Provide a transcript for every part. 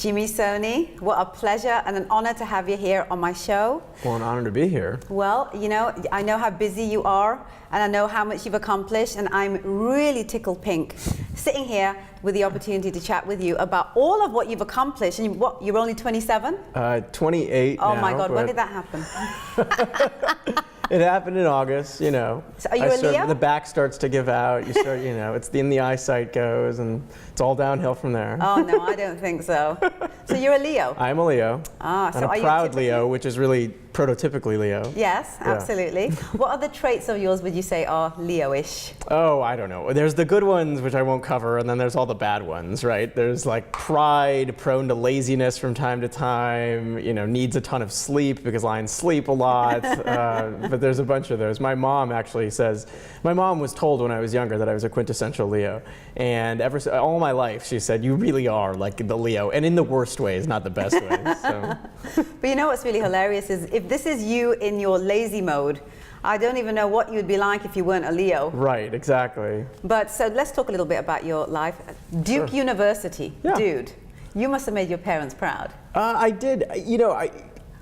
Jimmie, Soni, what a pleasure and an honor to have you here on my show. Well, an honor to be here. Well, you know, I know how busy you are and I know how much you've accomplished, and I'm really tickled pink sitting here with the opportunity to chat with you about all of what you've accomplished. And you're only 27? 28 Oh now, my God, when did that happen? It happened in August, you know. So are you a Leo? The back starts to give out, you start, you know, in the eyesight goes, and it's all downhill from there. Oh no, I don't think so. So you're a Leo? I'm a Leo. Ah, so and a proud Leo, which is really prototypically Leo. Yes, absolutely. Yeah. What other traits of yours would you say are Leo-ish? Oh, I don't know. There's the good ones, which I won't cover, and then there's all the bad ones, right? There's like pride, prone to laziness from time to time, you know, needs a ton of sleep because lions sleep a lot, but there's a bunch of those. My mom actually says, my mom was told when I was younger that I was a quintessential Leo, and all my life she said, you really are like the Leo, and in the worst ways, not the best ways. So. But you know what's really hilarious is if this is you in your lazy mode, I don't even know what you'd be like if you weren't a Leo. Right, exactly. But so let's talk a little bit about your life. Duke Sure. University, Yeah. dude, you must have made your parents proud. I did. You know,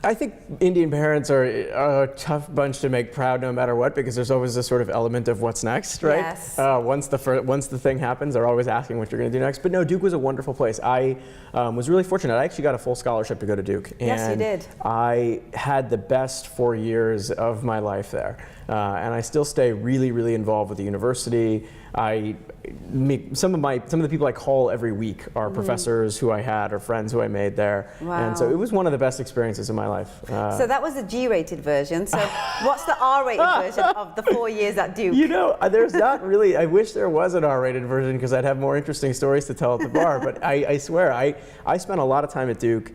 I think Indian parents are a tough bunch to make proud no matter what, because there's always this sort of element of what's next, right? Yes. Once the thing happens, they're always asking what you're going to do next. But no, Duke was a wonderful place. I was really fortunate. I actually got a full scholarship to go to Duke. Yes, you did. I had the best 4 years of my life there. And I still stay really, really involved with the university. Some of the people I call every week are professors who I had or friends who I made there. Wow. And so it was one of the best experiences of my life. So that was the G-rated version. So what's the R-rated version of the 4 years at Duke? You know, there's not really, I wish there was an R-rated version because I'd have more interesting stories to tell at the bar. But I swear, I spent a lot of time at Duke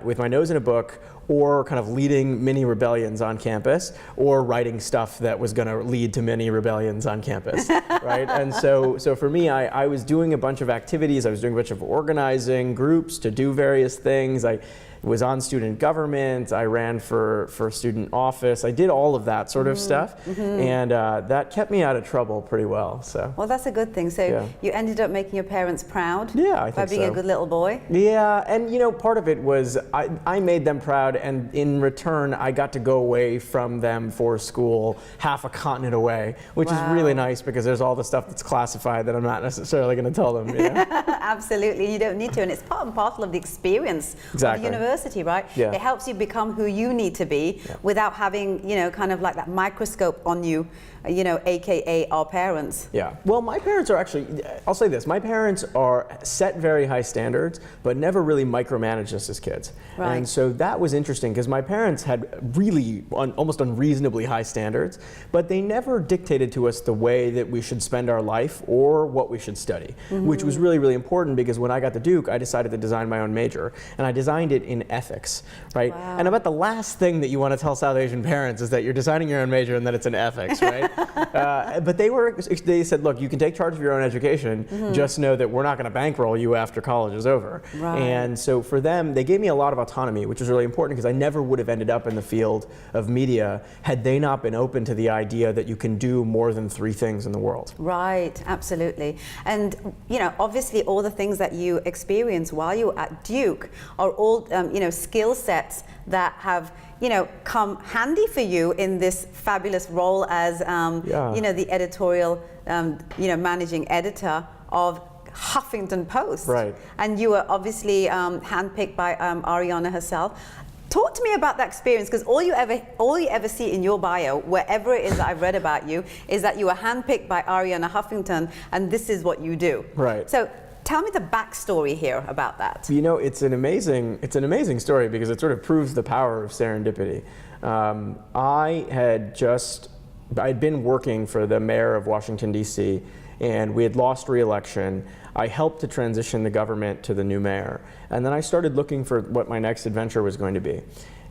with my nose in a book, or kind of leading mini rebellions on campus, or writing stuff that was going to lead to many rebellions on campus, right? And so for me, I was doing a bunch of activities. I was doing a bunch of organizing groups to do various things. I was on student government. I ran for student office. I did all of that sort of stuff, and that kept me out of trouble pretty well. So. Well, that's a good thing. So Yeah. you ended up making your parents proud. Yeah, I think by being so. a good little boy. Yeah, and you know, part of it was I made them proud, and in return, I got to go away from them for school half a continent away, which is really nice because there's all the stuff that's classified that I'm not necessarily going to tell them. You know? Absolutely, you don't need to, and it's part and parcel of the experience of the university, right? Yeah. It helps you become who you need to be without having, you know, kind of like that microscope on you, you know, AKA our parents. Yeah. Well, my parents are actually, I'll say this, my parents are set very high standards, but never really micromanaged us as kids. Right. And so that was interesting because my parents had really almost unreasonably high standards, but they never dictated to us the way that we should spend our life or what we should study, which was really, really important because when I got to Duke, I decided to design my own major, and I designed it in ethics, right? Wow. And about the last thing that you want to tell South Asian parents is that you're designing your own major and that it's in ethics, right? But they said, look, you can take charge of your own education, just know that we're not going to bankroll you after college is over. Right. And so for them, they gave me a lot of autonomy, which was really important because I never would have ended up in the field of media had they not been open to the idea that you can do more than 3 things in the world. Right, absolutely. And, you know, obviously all the things that you experience while you were at Duke are all, you know, skill sets that have, you know, come handy for you in this fabulous role as, you know, the editorial, you know, managing editor of Huffington Post. Right. And you were obviously handpicked by Arianna herself. Talk to me about that experience, because all you ever see in your bio, wherever it is that I've read about you, is that you were handpicked by Arianna Huffington, and this is what you do. Right. So tell me the backstory here about that. You know, it's an amazing story because it sort of proves the power of serendipity. I'd been working for the mayor of Washington, D.C., and we had lost re-election. I helped to transition the government to the new mayor. And then I started looking for what my next adventure was going to be.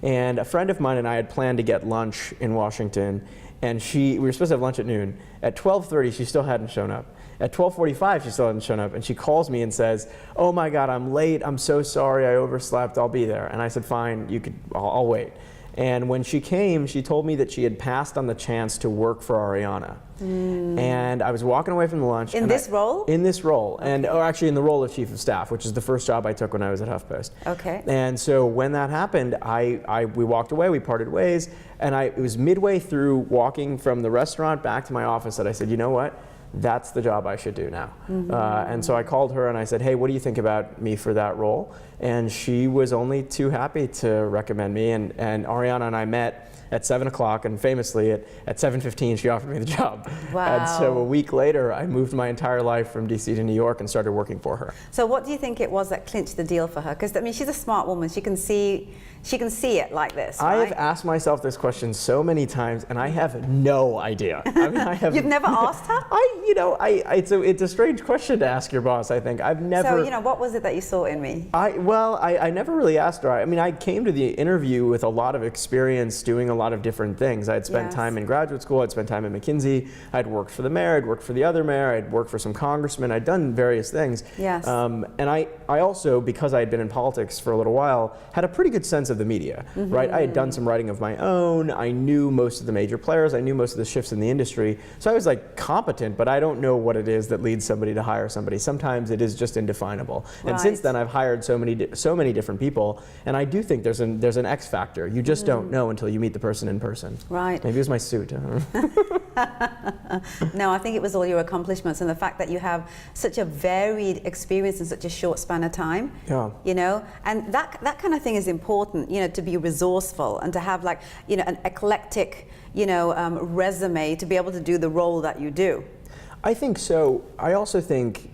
And a friend of mine and I had planned to get lunch in Washington, and we were supposed to have lunch at noon. At 12:30, she still hadn't shown up. At 12:45, she still hadn't shown up, and she calls me and says, "Oh my God, I'm late. I'm so sorry. I overslept. I'll be there." And I said, "Fine, I'll wait." And when she came, she told me that she had passed on the chance to work for Arianna. And I was walking away from the lunch. In this role? In this role, or actually in the role of chief of staff, which is the first job I took when I was at HuffPost. Okay. And so when that happened, we walked away, we parted ways, and it was midway through walking from the restaurant back to my office that I said, you know what? That's the job I should do now. And so I called her and I said, hey, what do you think about me for that role? And she was only too happy to recommend me. And Arianna and I met at 7 o'clock, and famously at 7:15 she offered me the job. Wow. And so a week later, I moved my entire life from DC to New York and started working for her. So what do you think it was that clinched the deal for her? Because I mean, she's a smart woman. She can see it like this. I right? have asked myself this question so many times, and I have no idea. I mean, I have. You've never asked her? It's a strange question to ask your boss. I think I've never. So what was it that you saw in me? I never really asked her. I mean, I came to the interview with a lot of experience doing a lot of different things. I had spent time in graduate school. I'd spent time at McKinsey. I'd worked for the mayor. I'd worked for the other mayor. I'd worked for some congressmen. I'd done various things. Yes. And I also, because I had been in politics for a little while, had a pretty good sense of the media, right? I had done some writing of my own. I knew most of the major players. I knew most of the shifts in the industry. So I was like competent, but I don't know what it is that leads somebody to hire somebody. Sometimes it is just indefinable. Right. And since then, I've hired so many different people, and I do think there's an X factor. You just don't know until you meet the person in person. Right. Maybe it was my suit. I don't know. No, I think it was all your accomplishments and the fact that you have such a varied experience in such a short span of time. Yeah. And that kind of thing is important, to be resourceful and to have an eclectic, resume to be able to do the role that you do. I think so. I also think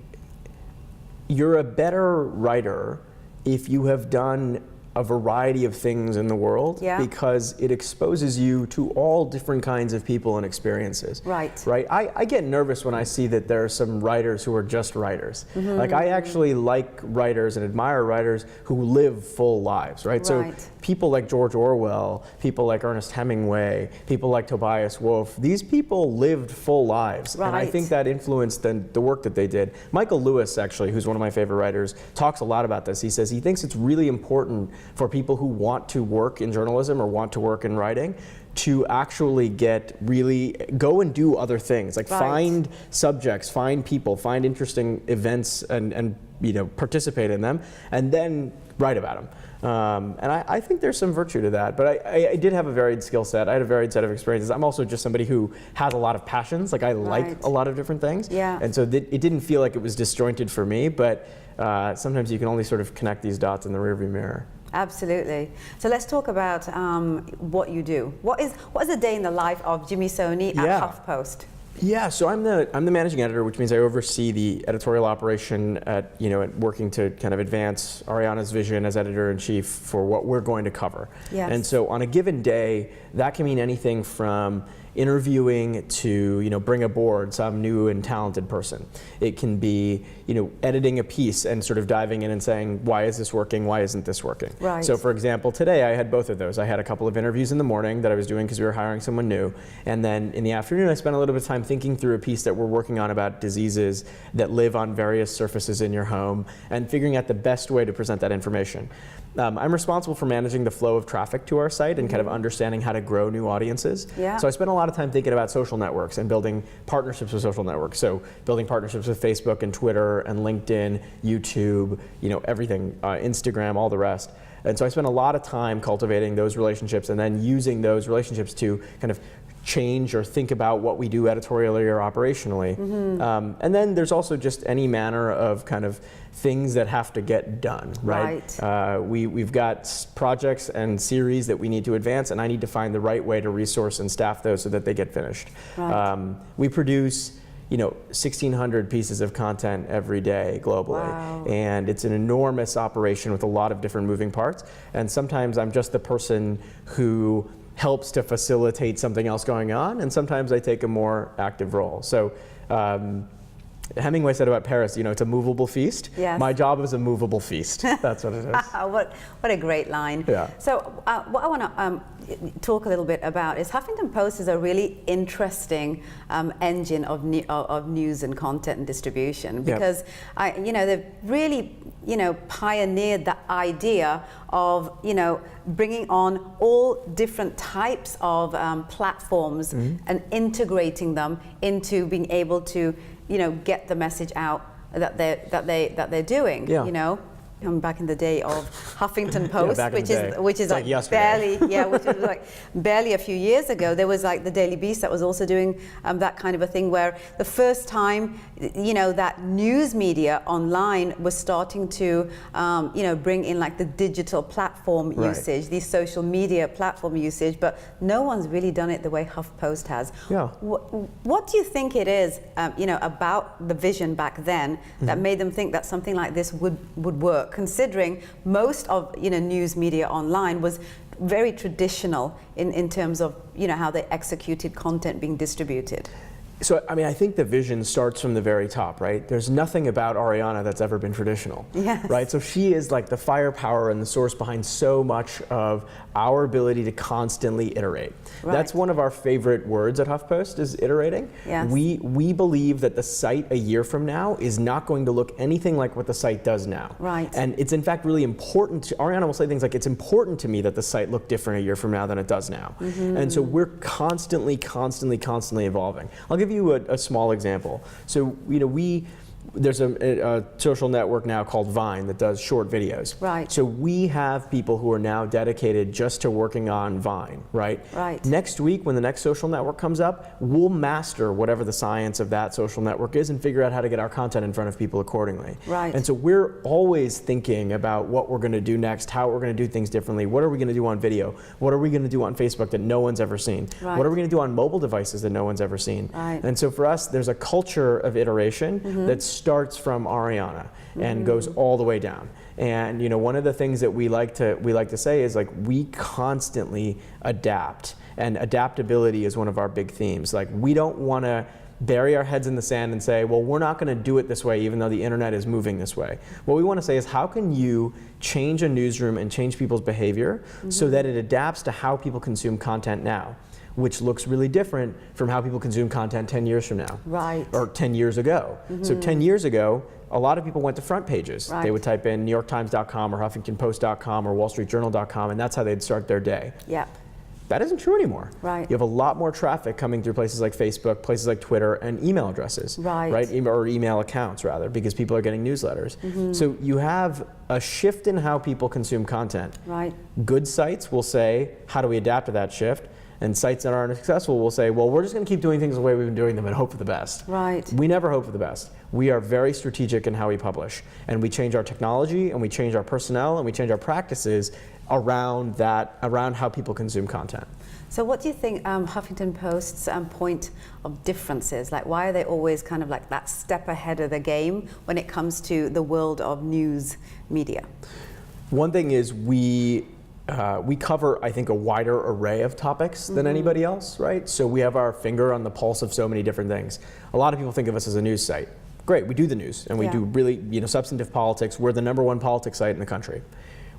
you're a better writer if you have done a variety of things in the world, because it exposes you to all different kinds of people and experiences. Right. Right. I get nervous when I see that there are some writers who are just writers. Like, I actually like writers and admire writers who live full lives. Right. So people like George Orwell, people like Ernest Hemingway, people like Tobias Wolff, these people lived full lives. Right. And I think that influenced the work that they did. Michael Lewis, actually, who's one of my favorite writers, talks a lot about this. He says he thinks it's really important for people who want to work in journalism or want to work in writing to actually go and do other things, like find subjects, find people, find interesting events and participate in them, and then write about them. And I think there's some virtue to that, but I did have a varied skill set. I had a varied set of experiences. I'm also just somebody who has a lot of passions. Like, I like a lot of different things. Yeah. And so it didn't feel like it was disjointed for me, but sometimes you can only sort of connect these dots in the rearview mirror. Absolutely. So let's talk about what you do. What is a day in the life of Jimmie Soni at HuffPost? Yeah, so I'm the managing editor, which means I oversee the editorial operation at working to kind of advance Arianna's vision as editor-in-chief for what we're going to cover. Yes. And so on a given day, that can mean anything from interviewing to bring aboard some new and talented person. It can be editing a piece and sort of diving in and saying, why is this working, why isn't this working? Right. So for example, today I had both of those. I had a couple of interviews in the morning that I was doing because we were hiring someone new, and then in the afternoon I spent a little bit of time thinking through a piece that we're working on about diseases that live on various surfaces in your home and figuring out the best way to present that information. I'm responsible for managing the flow of traffic to our site and kind of understanding how to grow new audiences. Yeah. So I spent a lot of time thinking about social networks and building partnerships with social networks. So building partnerships with Facebook and Twitter and LinkedIn, YouTube, everything, Instagram, all the rest. And so I spent a lot of time cultivating those relationships and then using those relationships to kind of change or think about what we do editorially or operationally. And then there's also just any manner of kind of things that have to get done, right? We've got projects and series that we need to advance, and I need to find the right way to resource and staff those so that they get finished. Right. We produce 1,600 pieces of content every day globally. Wow. And it's an enormous operation with a lot of different moving parts. And sometimes I'm just the person who helps to facilitate something else going on, and sometimes I take a more active role. So Hemingway said about Paris, it's a movable feast. Yes. My job is a movable feast. That's what it is. What a great line. Yeah. So what I want to talk a little bit about is Huffington Post is a really interesting engine of news and content and distribution, because they've really pioneered the idea of bringing on all different types of platforms and integrating them into being able to get the message out that they're doing. Yeah. Back in the day of Huffington Post, which is like barely a few years ago, there was like the Daily Beast that was also doing that kind of a thing, where the first time that news media online was starting to bring in like the digital platform usage, the social media platform usage, but no one's really done it the way HuffPost has. Yeah. What do you think it is about the vision back then that made them think that something like this would work, considering most of news media online was very traditional in terms of how they executed content being distributed? So, I think the vision starts from the very top, right? There's nothing about Arianna that's ever been traditional, right? So she is like the firepower and the source behind so much of our ability to constantly iterate. Right. That's one of our favorite words at HuffPost, is iterating. Yes. We believe that the site a year from now is not going to look anything like what the site does now. Right. And it's in fact really important Arianna will say things like, it's important to me that the site look different a year from now than it does now. And so we're constantly evolving. I'll give you a small example. So, there's a social network now called Vine that does short videos. Right. So we have people who are now dedicated just to working on Vine, right? Right. Next week, when the next social network comes up, we'll master whatever the science of that social network is and figure out how to get our content in front of people accordingly. Right. And so we're always thinking about what we're going to do next, how we're going to do things differently, what are we going to do on video, what are we going to do on Facebook that no one's ever seen, Right. what are we going to do on mobile devices that no one's ever seen. Right. And so for us, there's a culture of iteration that starts from Arianna and goes all the way down. And one of the things that we like to say is, like, we constantly adapt, and adaptability is one of our big themes. Like, we don't want to bury our heads in the sand and say, well, we're not going to do it this way even though the internet is moving this way. What we want to say is, how can you change a newsroom and change people's behavior so that it adapts to how people consume content now, which looks really different from how people consume content 10 years from now. Right. Or 10 years ago. So 10 years ago, a lot of people went to front pages. Right. They would type in NewYorkTimes.com or HuffingtonPost.com or WallStreetJournal.com, and that's how they'd start their day. Yeah. That isn't true anymore. Right. You have a lot more traffic coming through places like Facebook, places like Twitter, and email addresses. Right. Or email accounts, rather, because people are getting newsletters. So you have a shift in how people consume content. Right. Good sites will say, how do we adapt to that shift? And sites that aren't successful will say, well, we're just going to keep doing things the way we've been doing them and hope for the best. Right. We never hope for the best. We are very strategic in how we publish. And we change our technology, and we change our personnel, and we change our practices around how people consume content. So what do you think Huffington Post's point of difference is? Like, why are they always kind of like that step ahead of the game when it comes to the world of news media? One thing is we cover, I think, a wider array of topics than anybody else, right? So we have our finger on the pulse of so many different things. A lot of people think of us as a news site. Great, we do the news, and we do really, substantive politics. We're the #1 politics site in the country.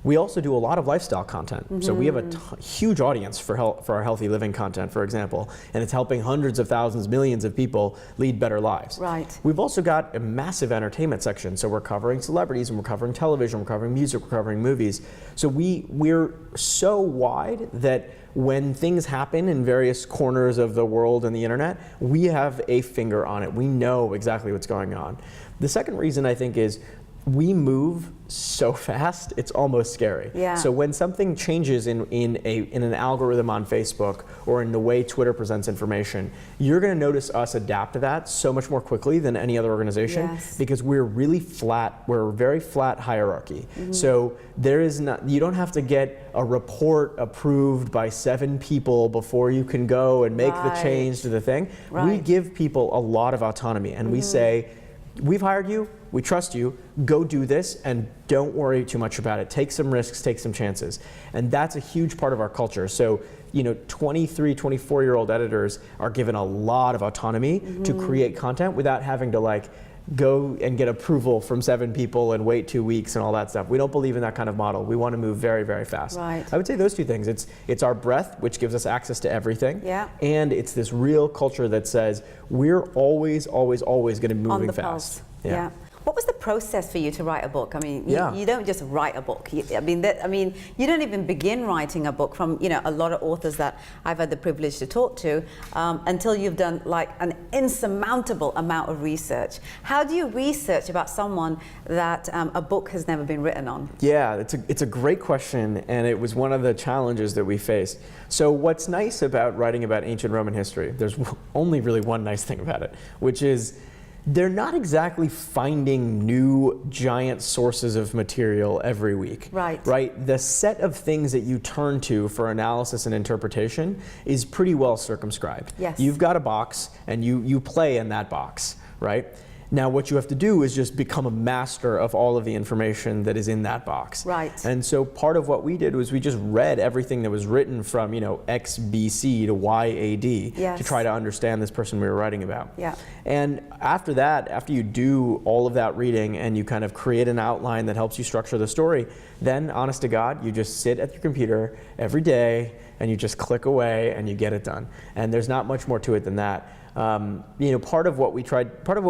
We also do a lot of lifestyle content. So we have a huge audience for our healthy living content, for example, and it's helping hundreds of thousands, millions of people lead better lives. Right. We've also got a massive entertainment section. So we're covering celebrities, and we're covering television, we're covering music, we're covering movies. So we're so wide that when things happen in various corners of the world and the internet, we have a finger on it. We know exactly what's going on. The second reason, I think, is we move so fast, it's almost scary. Yeah. So when something changes in an algorithm on Facebook or in the way Twitter presents information, you're going to notice us adapt to that so much more quickly than any other organization, because we're really flat. We're a very flat hierarchy. So you don't have to get a report approved by 7 people before you can go and make the change to the thing. We give people a lot of autonomy, and we say, we've hired you, we trust you, go do this, and don't worry too much about it. Take some risks, take some chances. And that's a huge part of our culture. So, 23, 24-year-old editors are given a lot of autonomy to create content without having to go and get approval from 7 people and wait 2 weeks and all that stuff. We don't believe in that kind of model. We want to move very, very fast. Right. I would say those 2 things. It's our breadth, which gives us access to everything. Yeah. And it's this real culture that says we're always, always, always going to be moving fast. Yeah. What was the process for you to write a book? I mean, Yeah. you don't just write a book. I mean, you don't even begin writing a book from, a lot of authors that I've had the privilege to talk to until you've done like an insurmountable amount of research. How do you research about someone that a book has never been written on? Yeah, it's a great question, and it was one of the challenges that we faced. So what's nice about writing about ancient Roman history, there's only really one nice thing about it, which is they're not exactly finding new giant sources of material every week. Right. The set of things that you turn to for analysis and interpretation is pretty well circumscribed. Yes. You've got a box and you play in that box, right? Now what you have to do is just become a master of all of the information that is in that box. Right. And so part of what we did was we just read everything that was written from, X BC to Y AD Yes. to try to understand this person we were writing about. Yeah. And after that, after you do all of that reading and you kind of create an outline that helps you structure the story, then honest to God, you just sit at your computer every day and you just click away and you get it done. And there's not much more to it than that. Part of what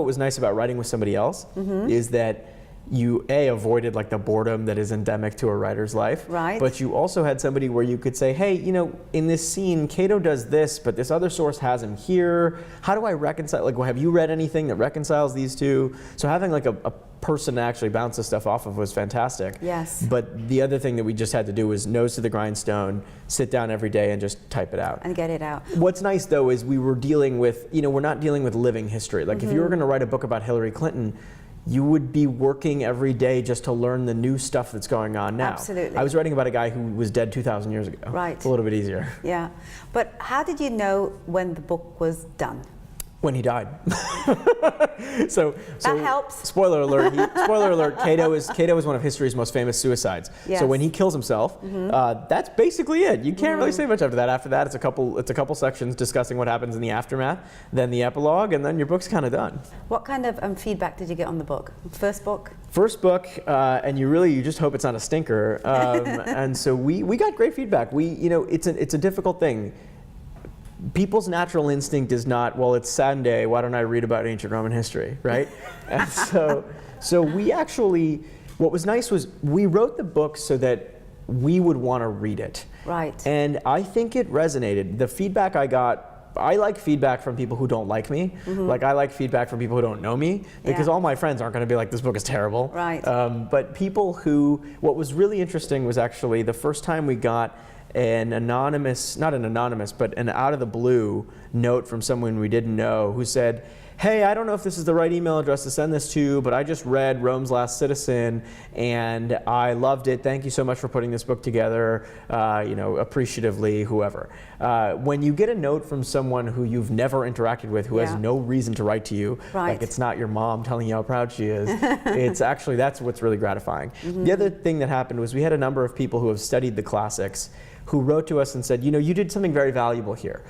was nice about writing with somebody else is that you avoided like the boredom that is endemic to a writer's life. Right. But you also had somebody where you could say, hey, in this scene, Cato does this, but this other source has him here. How do I reconcile? Like, well, have you read anything that reconciles these two? So having like a person to actually bounce this stuff off of was fantastic. Yes. But the other thing that we just had to do was nose to the grindstone, sit down every day and just type it out. And get it out. What's nice though is we were dealing with, we're not dealing with living history. Like if you were going to write a book about Hillary Clinton, you would be working every day just to learn the new stuff that's going on now. Absolutely. I was writing about a guy who was dead 2,000 years ago. Right. It's a little bit easier. Yeah. But how did you know when the book was done? When he died. so that helps. Spoiler alert. Cato is one of history's most famous suicides. Yes. So when he kills himself, that's basically it. You can't really say much after that. After that, it's a couple sections discussing what happens in the aftermath, then the epilogue, and then your book's kind of done. What kind of feedback did you get on the book? First book, and you just hope it's not a stinker. And so we got great feedback. It's a difficult thing. People's natural instinct is not, well, it's Sunday, why don't I read about ancient Roman history, right? And so we actually, what was nice was we wrote the book so that we would want to read it. Right. And I think it resonated. The feedback I got, I like feedback from people who don't like me. Like I like feedback from people who don't know me, because all my friends aren't going to be like, this book is terrible. Right. But people what was really interesting was actually the first time we got an anonymous, not an anonymous, but an out of the blue note from someone we didn't know who said, hey, I don't know if this is the right email address to send this to, but I just read Rome's Last Citizen and I loved it. Thank you so much for putting this book together, appreciatively, whoever. When you get a note from someone who you've never interacted with, who has no reason to write to you, like it's not your mom telling you how proud she is, that's what's really gratifying. The other thing that happened was we had a number of people who have studied the classics who wrote to us and said, you did something very valuable here.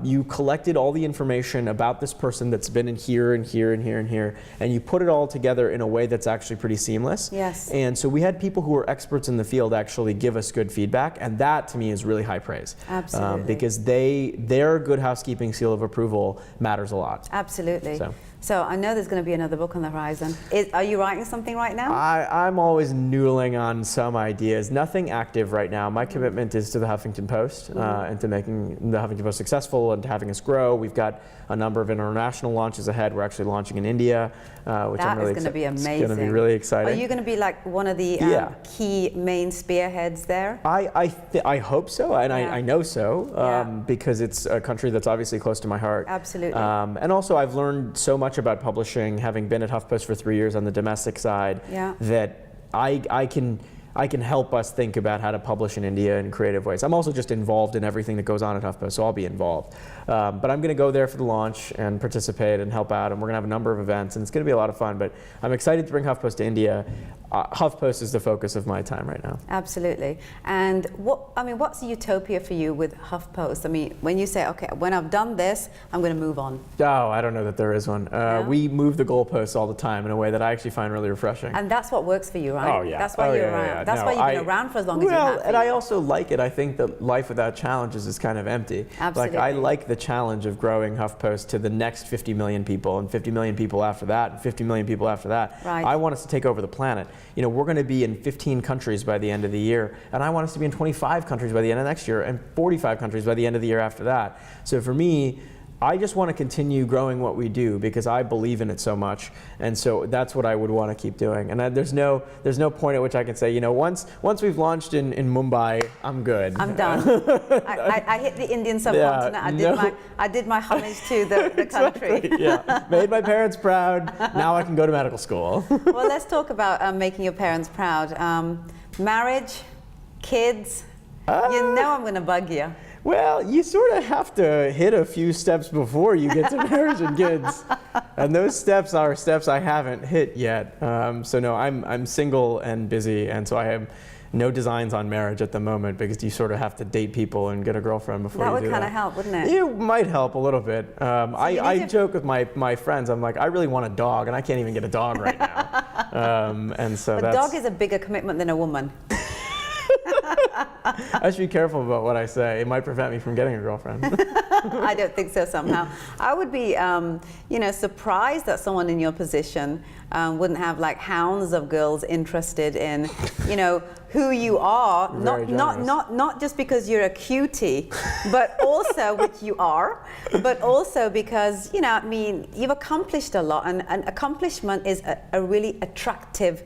You collected all the information about this person that's been in here and here and here and here, and you put it all together in a way that's actually pretty seamless. Yes. And so we had people who were experts in the field actually give us good feedback, and that to me is really high praise. Absolutely. Because their good housekeeping seal of approval matters a lot. Absolutely. So I know there's going to be another book on the horizon. Are you writing something right now? I'm always noodling on some ideas. Nothing active right now. My commitment is to the Huffington Post and to making the Huffington Post successful and to having us grow. We've got a number of international launches ahead. We're actually launching in India, which I'm really excited. That is going to be amazing. It's going to be really exciting. Are you going to be like one of the key main spearheads there? I hope so, and I know so, because it's a country that's obviously close to my heart. Absolutely. And also I've learned so much about publishing, having been at HuffPost for 3 years on the domestic side, that I can help us think about how to publish in India in creative ways. I'm also just involved in everything that goes on at HuffPost, so I'll be involved. But I'm going to go there for the launch and participate and help out, and we're going to have a number of events, and it's going to be a lot of fun. But I'm excited to bring HuffPost to India. HuffPost is the focus of my time right now. Absolutely. And what's Utopia for you with HuffPost? I mean, when you say, okay, when I've done this, I'm going to move on. Oh, I don't know that there is one. No? We move the goalposts all the time in a way that I actually find really refreshing. And that's what works for you, right? Oh, yeah. That's why you're around. Yeah. That's No, why you've been around for as long as you have. And I also like it. I think that life without challenges is kind of empty. Absolutely. Like, I like the challenge of growing HuffPost to the next 50 million people, and 50 million people after that, and 50 million people after that. Right. I want us to take over the planet. You know, we're going to be in 15 countries by the end of the year, and I want us to be in 25 countries by the end of next year, and 45 countries by the end of the year after that. So for me, I just want to continue growing what we do because I believe in it so much, and so that's what I would want to keep doing. And there's no point at which I can say, you know, once we've launched in Mumbai, I'm good. I'm done. I hit the Indian subcontinent. Yeah, I did my homage to the country. Exactly, yeah. Made my parents proud. Now I can go to medical school. Well, let's talk about making your parents proud. Marriage, kids. You know I'm going to bug you. Well, you sort of have to hit a few steps before you get to marriage and kids, and those steps are steps I haven't hit yet. So no, I'm single and busy, and so I have no designs on marriage at the moment because you sort of have to date people and get a girlfmi before you do that. That would kind of help, wouldn't it? It might help a little bit. I joke with my friends. I'm like, I really want a dog, and I can't even get a dog right now. And so a dog is a bigger commitment than a woman. I should be careful about what I say. It might prevent me from getting a girlfriend. I don't think so somehow. I would be, surprised that someone in your position wouldn't have like hounds of girls interested in, who you are. Not just because you're a cutie, but also, which you are, but also because, you've accomplished a lot, and accomplishment is a really attractive,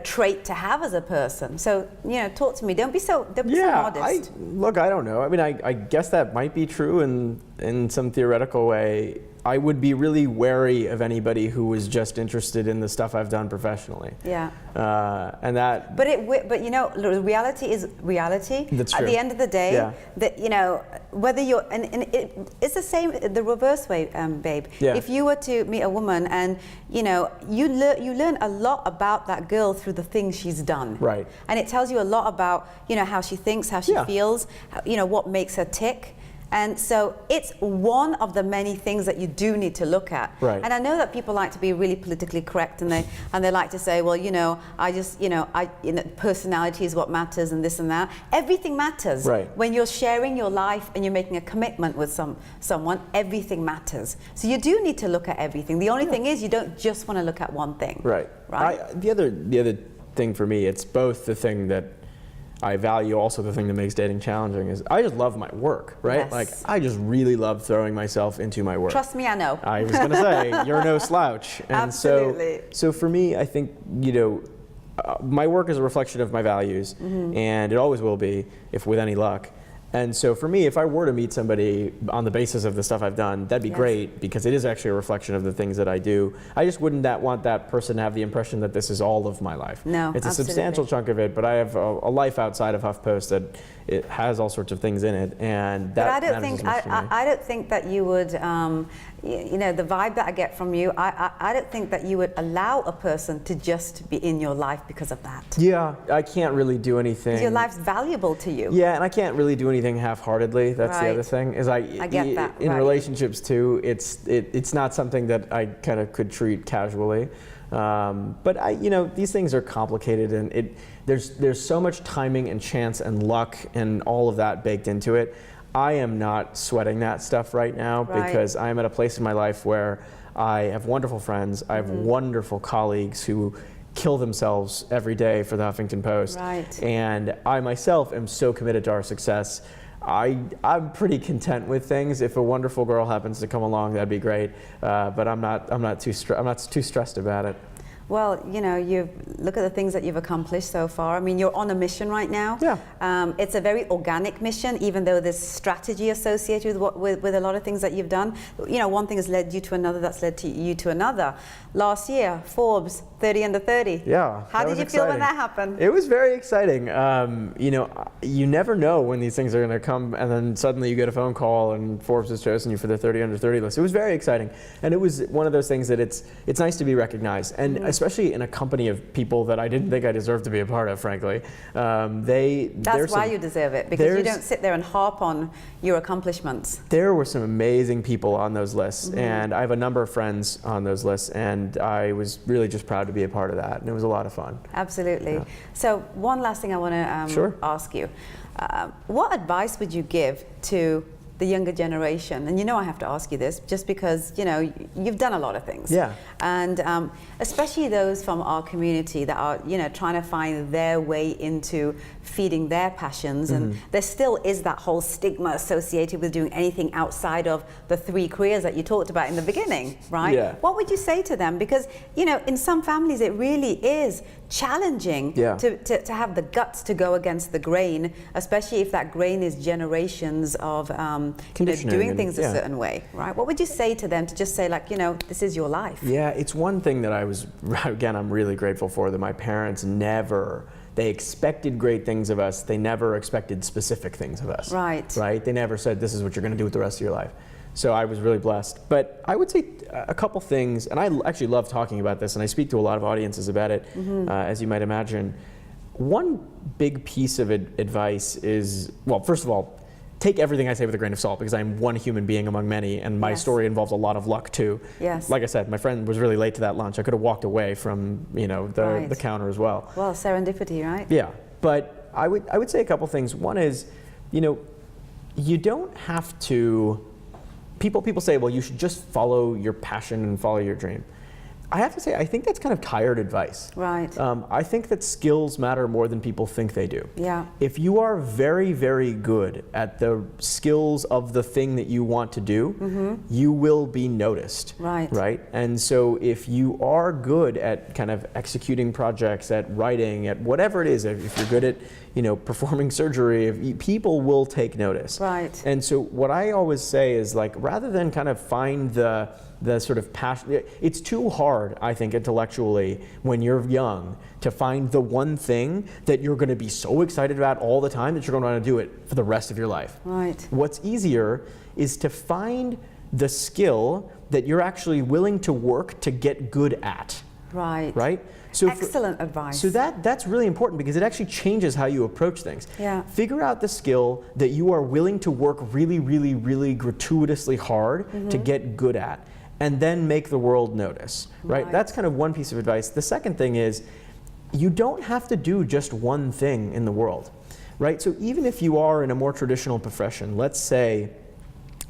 trait to have as a person. So, talk to me. Don't be so modest. I don't know. I mean, I guess that might be true in some theoretical way. I would be really wary of anybody who was just interested in the stuff I've done professionally. Yeah. And that. But reality is reality. That's true. At the end of the day, yeah. That whether you're and it's the same the reverse way, babe. Yeah. If you were to meet a woman and you learn a lot about that girl through the things she's done. Right. And it tells you a lot about how she thinks, how she feels, what makes her tick. And so it's one of the many things that you do need to look at. Right. And I know that people like to be really politically correct, and they like to say, well, personality is what matters, and this and that. Everything matters. Right. When you're sharing your life and you're making a commitment with someone, everything matters. So you do need to look at everything. The only thing is you don't just want to look at one thing. Right. The other thing for me, it's both the thing that I value, also the thing that makes dating challenging is I just love my work, right? Yes. Like I just really love throwing myself into my work. Trust me, I know. I was going to say, you're no slouch. And Absolutely. So for me, I think, my work is a reflection of my values, and it always will be, if with any luck. And so for me, if I were to meet somebody on the basis of the stuff I've done, that'd be great, because it is actually a reflection of the things that I do. I just wouldn't want that person to have the impression that this is all of my life. No, it's a absolutely. substantial chunk of it, but I have a life outside of HuffPost that it has all sorts of things in it, and that matters as much to me. I don't think that you would, the vibe that I get from you, I don't think that you would allow a person to just be in your life because of that. Yeah, I can't really do anything. Your life's valuable to you. Yeah, and I can't really do anything half-heartedly. That's the other thing. Is I get that. In relationships too, it's not something that I kind of could treat casually. But these things are complicated, and there's so much timing and chance and luck and all of that baked into it. I am not sweating that stuff right now because I'm at a place in my life where I have wonderful friends, I have wonderful colleagues who kill themselves every day for the Huffington Post. Right. And I myself am so committed to our success. I'm pretty content with things. If a wonderful girl happens to come along, that'd be great. But I'm not too stressed about it. Well, you know, you look at the things that you've accomplished so far. I mean, you're on a mission right now. Yeah. It's a very organic mission, even though there's strategy associated with a lot of things that you've done. You know, one thing has led you to another, that's led to you to another. Last year, Forbes, 30 under 30. Yeah. How did you feel when that happened? It was very exciting. You know, you never know when these things are going to come, and then suddenly you get a phone call and Forbes has chosen you for the 30 under 30 list. It was very exciting, and it was one of those things that it's nice to be recognized, and especially in a company of people that I didn't think I deserved to be a part of, frankly. That's why you deserve it, because you don't sit there and harp on your accomplishments. There were some amazing people on those lists, and I have a number of friends on those lists, and I was really just proud to be a part of that, and it was a lot of fun. Absolutely. Yeah. So one last thing I want to ask you. What advice would you give to the younger generation? And you know I have to ask you this just because, you know, you've done a lot of things. Yeah. And especially those from our community that are, you know, trying to find their way into feeding their passions. And there still is that whole stigma associated with doing anything outside of the 3 careers that you talked about in the beginning, right? Yeah. What would you say to them? Because, you know, in some families it really is challenging to have the guts to go against the grain, especially if that grain is generations of you know, doing things a certain way, right? What would you say to them to just say, like, you know, this is your life? Yeah, it's one thing that I'm really grateful for, that my parents they expected great things of us. They never expected specific things of us. Right. Right? They never said, this is what you're going to do with the rest of your life. So I was really blessed. But I would say a couple things, and I actually love talking about this, and I speak to a lot of audiences about it, as you might imagine. One big piece of advice is, well, first of all, take everything I say with a grain of salt, because I'm one human being among many, and my story involves a lot of luck too. Yes. Like I said, my friend was really late to that lunch. I could have walked away from, you know, the counter as well. Well, serendipity, right? Yeah, but I would say a couple things. One is, you know, you don't have to. People say, well, you should just follow your passion and follow your dream. I have to say, I think that's kind of tired advice. Right. I think that skills matter more than people think they do. Yeah. If you are very, very good at the skills of the thing that you want to do, you will be noticed. Right. Right? And so if you are good at kind of executing projects, at writing, at whatever it is, if you're good at, you know, performing surgery, people will take notice. Right. And so what I always say is, like, rather than kind of find the sort of passion, it's too hard, I think, intellectually, when you're young, to find the one thing that you're going to be so excited about all the time that you're going to want to do it for the rest of your life. Right. What's easier is to find the skill that you're actually willing to work to get good at. Right. Right? So excellent advice. So that's really important, because it actually changes how you approach things. Yeah. Figure out the skill that you are willing to work really, really, really gratuitously hard to get good at, and then make the world notice, right? That's kind of one piece of advice. The second thing is, you don't have to do just one thing in the world, right? So even if you are in a more traditional profession, let's say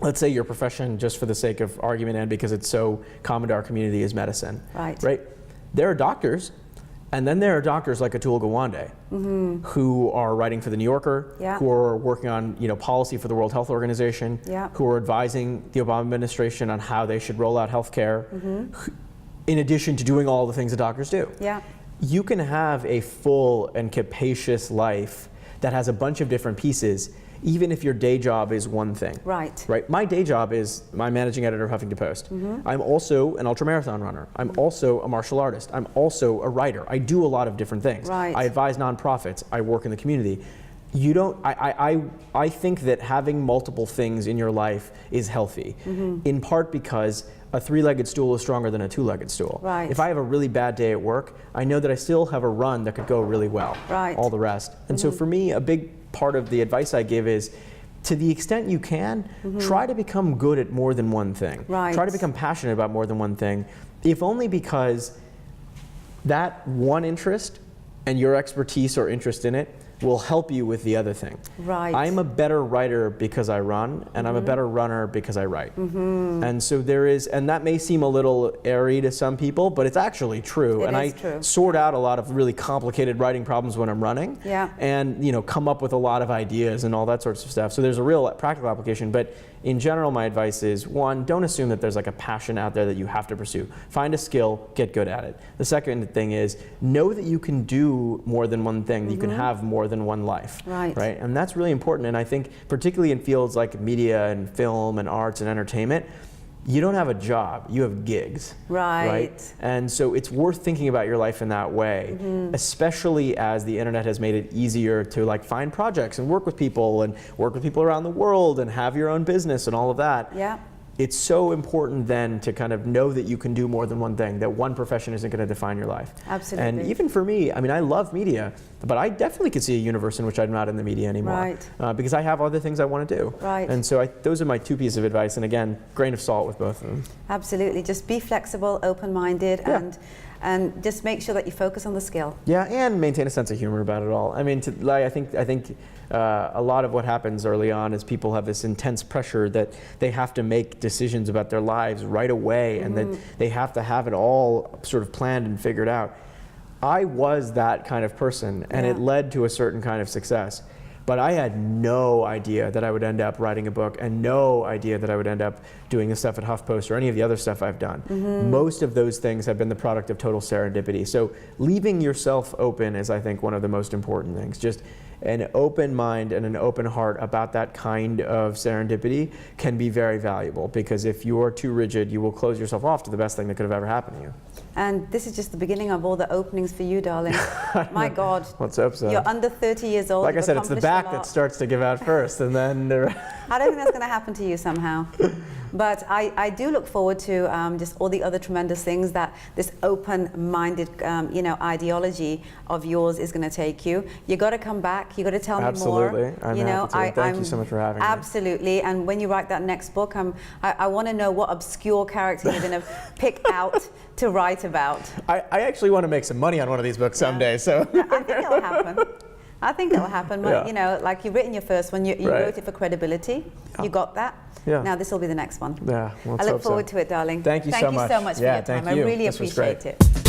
your profession, just for the sake of argument and because it's so common to our community, is medicine. Right. Right? There are doctors, and then there are doctors like Atul Gawande, who are writing for the New Yorker, who are working on, you know, policy for the World Health Organization, who are advising the Obama administration on how they should roll out healthcare, in addition to doing all the things that doctors do. Yeah. You can have a full and capacious life that has a bunch of different pieces, even if your day job is one thing. Right. Right. My day job is I'm managing editor of Huffington Post. I'm also an ultramarathon runner. I'm also a martial artist. I'm also a writer. I do a lot of different things. Right. I advise nonprofits. I work in the community. You don't. I think that having multiple things in your life is healthy, in part because a 3-legged stool is stronger than a 2-legged stool. Right. If I have a really bad day at work, I know that I still have a run that could go really well. Right. All the rest. And so for me, a big part of the advice I give is, to the extent you can, try to become good at more than one thing. Right. Try to become passionate about more than one thing, if only because that one interest and your expertise or interest in it will help you with the other thing. Right. I'm a better writer because I run, and I'm a better runner because I write. And so there is, and that may seem a little airy to some people, but it's actually true. It and is I true. sort out a lot of really complicated writing problems when I'm running. Yeah. And come up with a lot of ideas and all that sorts of stuff. So there's a real practical application. But in general, my advice is, one, don't assume that there's like a passion out there that you have to pursue. Find a skill, get good at it. The second thing is, know that you can do more than one thing. You can have more than one life. Right. And that's really important. And I think particularly in fields like media and film and arts and entertainment, you don't have a job, you have gigs. Right. And so it's worth thinking about your life in that way, especially as the internet has made it easier to like find projects and work with people around the world and have your own business and all of that. Yeah. It's so important then to kind of know that you can do more than one thing, that one profession isn't going to define your life. Absolutely. And even for me, I mean, I love media, but I definitely could see a universe in which I'm not in the media anymore. Right. Because I have other things I want to do. Right. And so those are my two pieces of advice. And again, grain of salt with both of them. Absolutely. Just be flexible, open-minded, Yeah. and just make sure that you focus on the skill. Yeah, and maintain a sense of humor about it all. I mean, I think a lot of what happens early on is people have this intense pressure that they have to make decisions about their lives right away, and that they have to have it all sort of planned and figured out. I was that kind of person, and it led to a certain kind of success. But I had no idea that I would end up writing a book, and no idea that I would end up doing the stuff at HuffPost or any of the other stuff I've done. Most of those things have been the product of total serendipity. So leaving yourself open is, I think, one of the most important things. Just an open mind and an open heart about that kind of serendipity can be very valuable, because if you are too rigid, you will close yourself off to the best thing that could have ever happened to you. And this is just the beginning of all the openings for you, darling. My God. Let's hope so. You're under 30 years old. Like I You've said, it's the accomplished a back lot. that starts to give out first, and then I don't think that's going to happen to you somehow. But I do look forward to just all the other tremendous things that this open-minded, ideology of yours is going to take you. You got to come back. You got to tell me more. Absolutely. I'm happy to. Thank you so much for having me. Absolutely. And when you write that next book, I want to know what obscure character you're going to pick out to write about. I actually want to make some money on one of these books someday. So I think it'll happen. I think it'll happen. Yeah. Like you've written your first one, you Right. wrote it for credibility. You got that. Yeah. Now this will be the next one. Yeah, let's I look hope so. forward to it, darling. Thank you so much. Thank you so much for Yeah, your time. thank you. I really This was appreciate great. it.